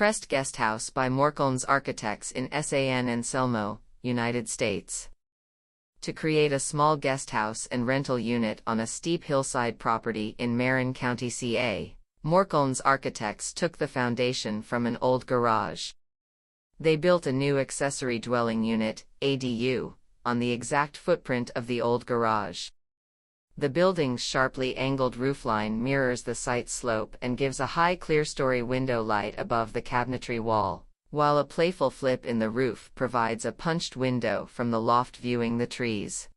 Crest Guesthouse by Mork-Ulnes Architects in San Anselmo, United States. To create a small guesthouse and rental unit on a steep hillside property in Marin County CA, Mork-Ulnes Architects took the foundation from an old garage. They built a new accessory dwelling unit, ADU, on the exact footprint of the old garage. The building's sharply angled roofline mirrors the site slope and gives a high clerestory window light above the cabinetry wall, while a playful flip in the roof provides a punched window from the loft viewing the trees.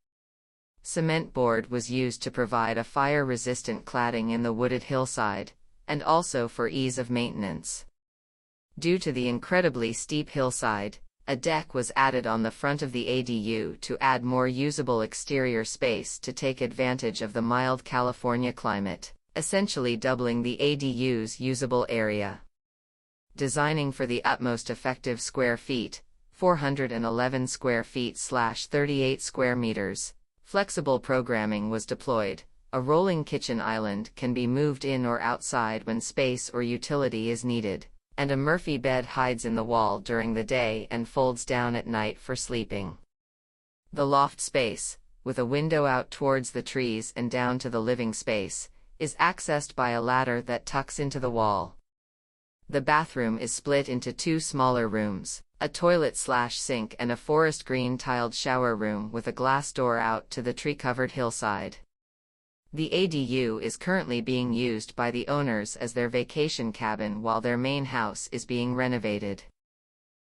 Cement board was used to provide a fire-resistant cladding in the wooded hillside, and also for ease of maintenance. Due to the incredibly steep hillside, a deck was added on the front of the ADU to add more usable exterior space to take advantage of the mild California climate, essentially doubling the ADU's usable area. Designing for the utmost effective square feet, 411 square feet/38 square meters, flexible programming was deployed. A rolling kitchen island can be moved in or outside when space or utility is needed, and a Murphy bed hides in the wall during the day and folds down at night for sleeping. The loft space, with a window out towards the trees and down to the living space, is accessed by a ladder that tucks into the wall. The bathroom is split into two smaller rooms, a toilet/sink and a forest green tiled shower room with a glass door out to the tree-covered hillside. The ADU is currently being used by the owners as their vacation cabin while their main house is being renovated.